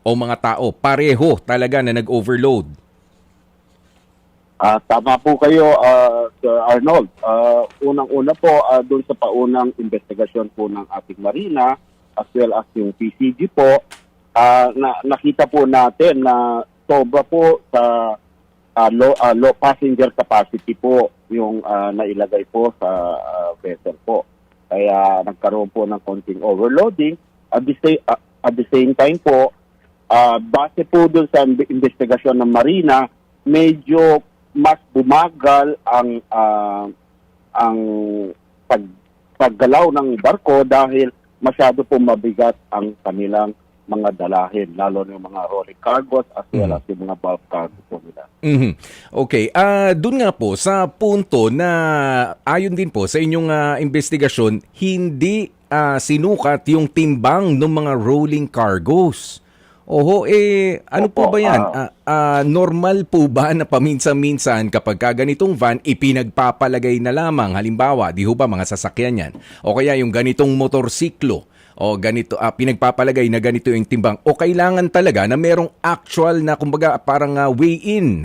o mga tao? Pareho talaga na nag-overload. Tama po kayo, Sir Arnold. Unang-una po, doon sa paunang investigasyon po ng ating Marina, as well as yung PCG po, nakita po natin na sobra po sa low passenger capacity po yung nailagay po sa vessel po. Kaya nagkaroon po ng konting overloading. At the same time po, base po dun sa investigasyon ng Marina, medyo mas bumagal ang paggalaw ng barko dahil masyado po mabigat ang kanilang mga dalahin, lalo na yung mga rolling cargos as well as yung mga bulk cargo po nila. Okay, doon nga po sa punto na ayon din po sa inyong investigasyon, hindi sinukat yung timbang ng mga rolling cargos. Oho, ano po ba yan? Normal po ba na paminsan-minsan kapag ganitong van, ipinagpapalagay na lamang, halimbawa, di ho ba mga sasakyan yan? O kaya yung ganitong motorsiklo, o ganito, pinagpapalagay na ganito yung timbang, o kailangan talaga na merong actual na, kumbaga, parang weigh-in?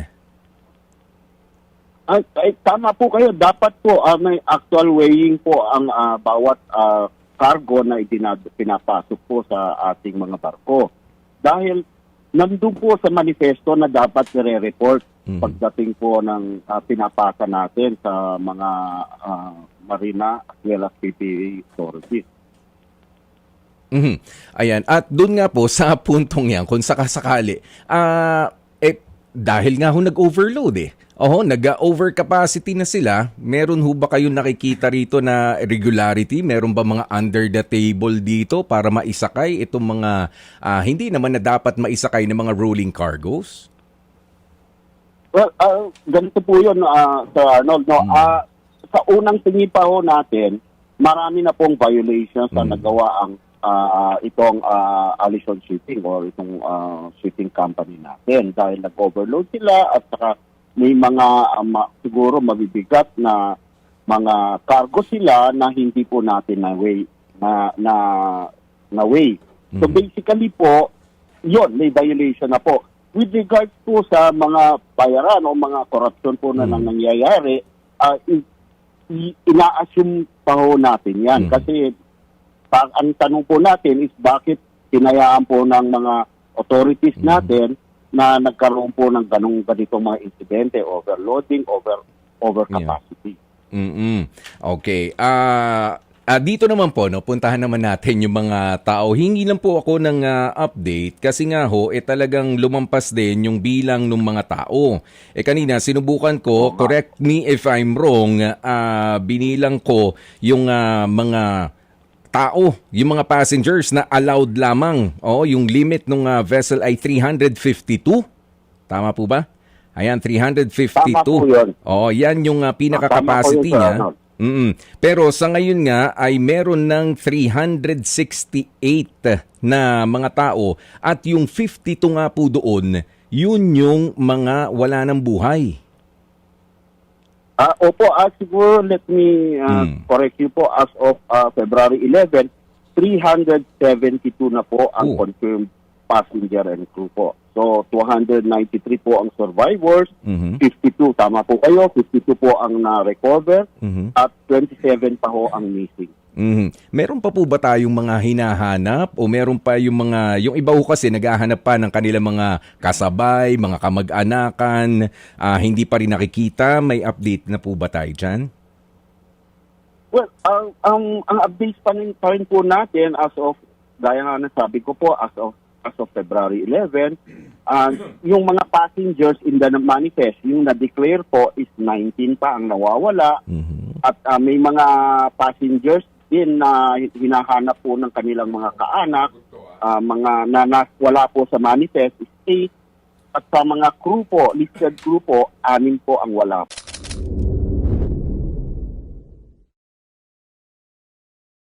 Tama po kayo. Dapat po may actual weighing po ang bawat cargo na pinapasok po sa ating mga barko. Dahil nandun po sa manifesto na dapat nire-report pagdating po ng pinapasa natin sa mga marina as well as PPA authorities. Ayan. At doon nga po sa puntong yan, kung sakasakali, dahil nga ho nag-overload nag-overcapacity na sila, meron ho ba kayong nakikita rito na regularity? Meron ba mga under the table dito para maisakay itong mga hindi naman na dapat maisakay ng mga rolling cargos? Well, ganito po yun, Sir Arnold. No? Sa unang tingin pa ho natin, marami na pong violations na nagawa ang itong Allison Shipping or itong shipping company natin dahil nag-overload sila at saka may mga siguro mabibigat na mga cargo sila na hindi po natin na-weigh. So basically po, yon may violation na po. With regards po sa mga bayaran o mga corruption po na nangyayari, ina-assume pa ho natin yan. Kasi ang tanong po natin is bakit hinayaan po ng mga authorities natin na nagkaroon po ng ganitong mga insidente, overloading, overcapacity. Okay. Dito naman po, puntahan naman natin yung mga tao. Hingi lang po ako ng update kasi nga ho, talagang lumampas din yung bilang ng mga tao. Kanina, sinubukan ko, correct me if I'm wrong, binilang ko yung mga tao, yung mga passengers na allowed lamang. Yung limit ng vessel ay 352. Tama po ba? Ayan, 352. Tama po yun. Yan yung pinaka-capacity niya. Pero sa ngayon nga ay meron ng 368 na mga tao at yung 52 nga po doon, yun yung mga wala ng buhay. Opo, siguro let me correct you po, as of February 11, 372 na po ang confirmed passenger and crew po. So 293 po ang survivors, 52, tama po kayo, 52 po ang na-recover at 27 pa ho ang missing. Meron pa po ba tayong mga hinahanap o meron pa yung yung iba ho kasi naghahanap pa ng kanilang mga kasabay, mga kamag-anakan, hindi pa rin nakikita, may update na po ba tayo dyan? Well, ang updates pa rin po natin as of, gaya nga nasabi ko po, as of February 11, yung mga passengers in the manifest, yung na-declare po is 19 pa ang nawawala at may mga passengers din na hinahanap po ng kanilang mga kaanak, mga wala po sa manifest is 8 at sa mga crew po, listed crew po, 6 po ang wala.